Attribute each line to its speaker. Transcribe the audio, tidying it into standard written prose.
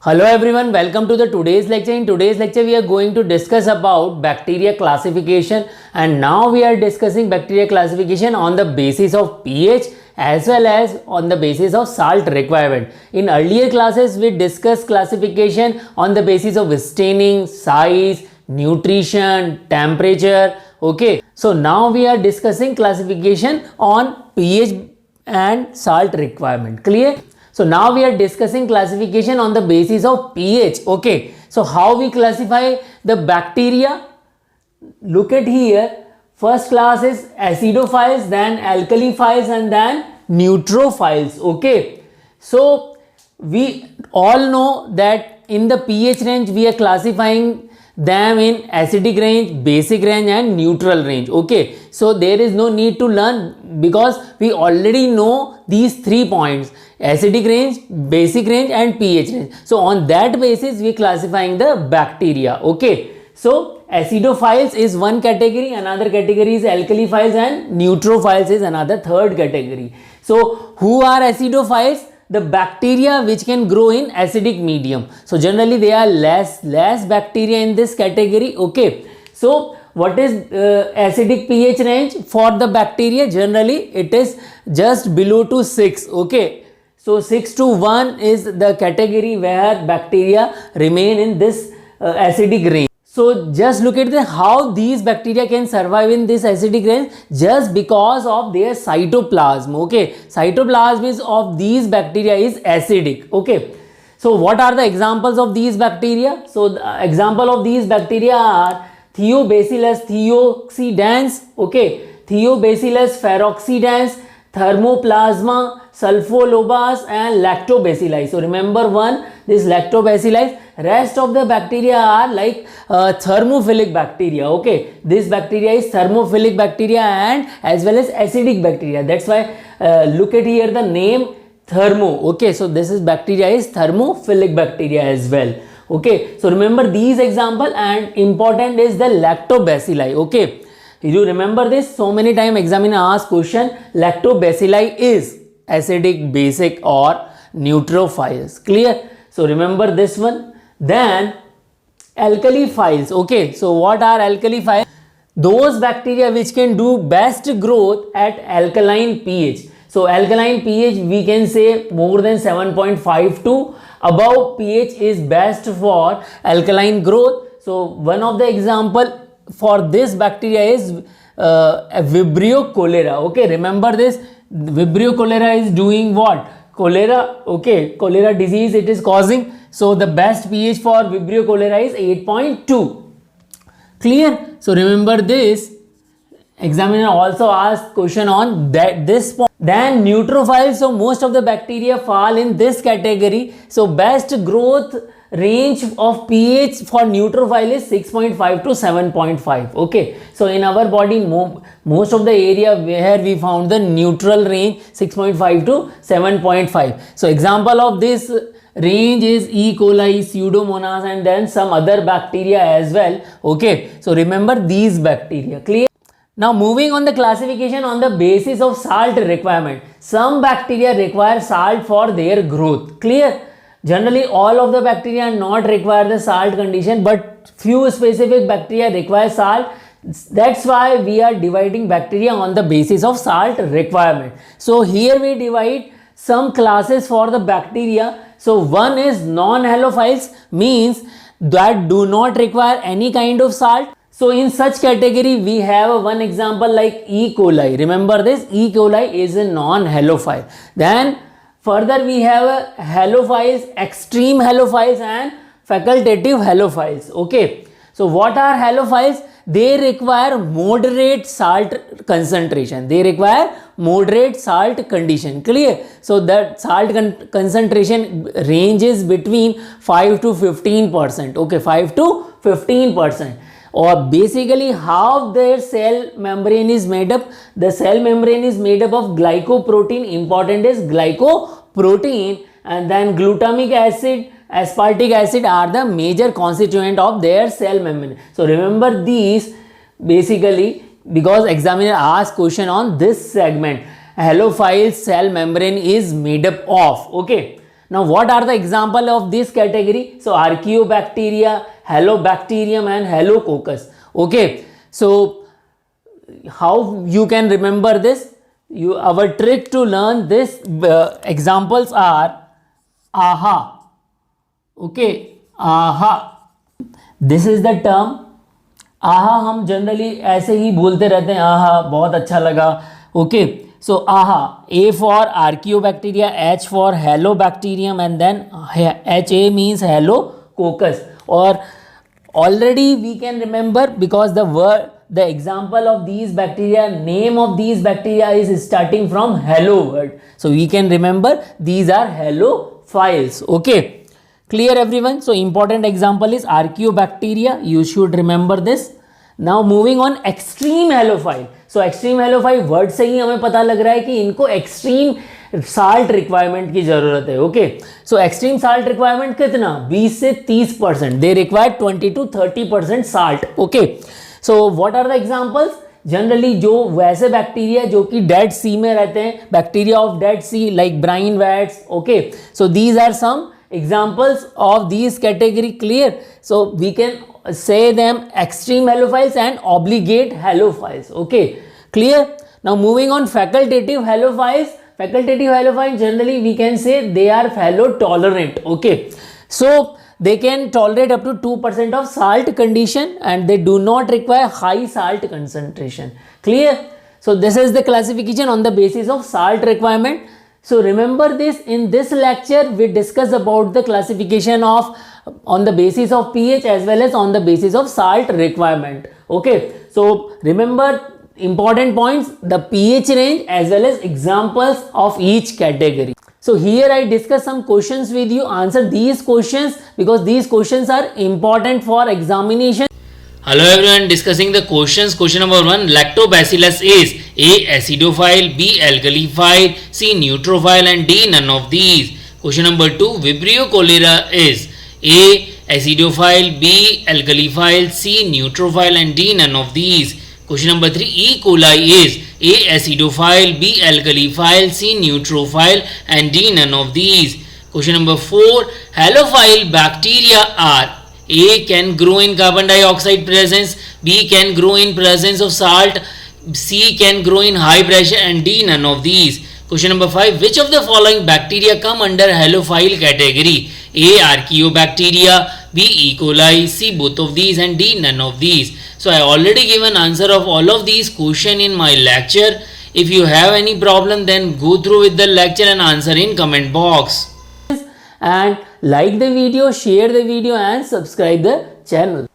Speaker 1: Hello everyone, welcome to the today's lecture. In today's lecture we are going to discuss about bacteria classification, and now we are discussing bacteria classification on the basis of pH as well as on the basis of salt requirement. In earlier classes we discussed classification on the basis of staining, size, nutrition, temperature. Okay, so now we are discussing classification on pH and salt requirement. Clear? So now we are discussing classification on the basis of pH. Okay, so how we classify the bacteria? Look at here. First class is acidophiles, then alkaliphiles, and then neutrophiles. Okay, so we all know that in the pH range we are classifying them in acidic range, basic range, and neutral range. Okay, so there is no need to learn because we already know these 3 points: acidic range, basic range, and pH range. So on that basis we classifying the bacteria. Okay, so acidophiles is one category, another category is alkaliphiles, and neutrophiles is another third category. So who are acidophiles? The bacteria which can grow in acidic medium. So generally they are less bacteria in this category. Okay, so what is acidic pH range for the bacteria? Generally it is just below to 6. Okay, so 6 to 1 is the category where bacteria remain in this acidic range. So just look at how these bacteria can survive in this acidic range, just because of their cytoplasm. Okay, cytoplasm is of these bacteria is acidic. Okay, so what are the examples of these bacteria? So the example of these bacteria are Theobacillus thioxidans, okay, Theobacillus ferroxidans, Thermoplasma sulfolobas, and Lactobacilli. So remember one, this Lactobacilli. Rest of the bacteria are like thermophilic bacteria. Okay, this bacteria is thermophilic bacteria and as well as acidic bacteria. That's why look at here the name thermo. Okay, so this is bacteria is thermophilic bacteria as well. Okay, so remember these example, and important is the Lactobacilli. Okay, you remember this, so many time examiner ask question, Lactobacilli is acidic, basic, or neutrophiles. Clear? So remember this one. Then alkaliphiles. Okay, so what are alkaliphiles? Those bacteria which can do best growth at alkaline pH. So alkaline pH we can say more than 7.5 to above pH is best for alkaline growth. So one of the example for this bacteria is Vibrio cholera. Okay, remember this, Vibrio cholera is doing what? Cholera. Okay, cholera disease it is causing. So the best pH for Vibrio cholera is 8.2. Clear? So remember this. Examiner also asked question on this point. Then neutrophiles. So most of the bacteria fall in this category. So best growth range of pH for neutrophile is 6.5 to 7.5. Okay, so in our body most of the area where we found the neutral range 6.5 to 7.5. So example of this range is E. coli, Pseudomonas, and then some other bacteria as well. Okay, so remember these bacteria. Clear? Now moving on the classification on the basis of salt requirement. Some bacteria require salt for their growth. Clear? Generally all of the bacteria not require the salt condition, but few specific bacteria require salt. That's why we are dividing bacteria on the basis of salt requirement. So here we divide some classes for the bacteria. So one is non-halophiles, means that do not require any kind of salt. So in such category we have one example like E. coli. Remember this, E. coli is a non-halophile. Then further we have halophiles, extreme halophiles, and facultative halophiles. Okay, so what are halophiles? They require moderate salt concentration. They require moderate salt condition. Clear? So that salt concentration ranges between 5 to 15%. Okay, 5 to 15%. Or basically how their cell membrane is made up? The cell membrane is made up of glycoprotein. Important is glycoprotein, and then glutamic acid, aspartic acid are the major constituent of their cell membrane. So remember these basically because examiner asked question on this segment. Halophile cell membrane is made up of. Okay, Now what are the example of this category? So Archaeobacteria, Halobacterium and Halococcus. Okay, so how you can remember this? Our trick to learn this examples are AHA. Okay, AHA. This is the term. आहा हम generally ऐसे ही बोलते रहते हैं, आहा बहुत अच्छा लगा. Okay, so aha, A for archaebacteria, H for halobacterium and then H A means halococcus. और already we can remember because the example of these bacteria, name of these bacteria is starting from halo word, so we can remember these are halophiles. Okay, clear everyone? So important example is Archaeobacteria, you should remember this. Now moving on, extreme halophile. So extreme halophile word से ही हमें पता लग रहा है कि इनको extreme salt requirement की जरूरत है. Okay, so extreme salt requirement कितना? 20 से 30%. They require 20 to 30% salt. Okay, so what are the examples? Generally जो वैसे बैक्टीरिया जो कि डेड सी में रहते हैं, bacteria of dead sea like brine vats. Okay, so these are some examples of these category. Clear? So we can say them extreme halophiles and obligate halophiles. Okay, clear? Now moving on, facultative halophiles. Facultative halophiles generally we can say they are halotolerant. Okay, so they can tolerate up to 2% of salt condition and they do not require high salt concentration. Clear? So this is the classification on the basis of salt requirement. So remember this, in this lecture we discuss about the classification of on the basis of pH as well as on the basis of salt requirement. Okay, so remember important points, the pH range as well as examples of each category. So here I discuss some questions with you. Answer these questions because these questions are important for examination.
Speaker 2: Hello everyone, discussing the questions. Question number 1, Lactobacillus is A. acidophile, B. alkaliophile, C. neutrophile and D. none of these. Question number 2, Vibrio cholera is A. acidophile, B. alkaliophile, C. neutrophile and D. none of these. Question number 3, E. coli is A. acidophile, B. alkaliophile, C. neutrophile and D. none of these. Question number 4, halophile bacteria are A. can grow in carbon dioxide presence, B. can grow in presence of salt, C. can grow in high pressure and D. none of these. Question number 5, which of the following bacteria come under halophile category? A. Archaeobacteria, B. E. coli, C. both of these and D. none of these. So I already given answer of all of these question in my lecture. If you have any problem then go through with the lecture and answer in comment box.
Speaker 1: And like the video, share the video and subscribe the channel.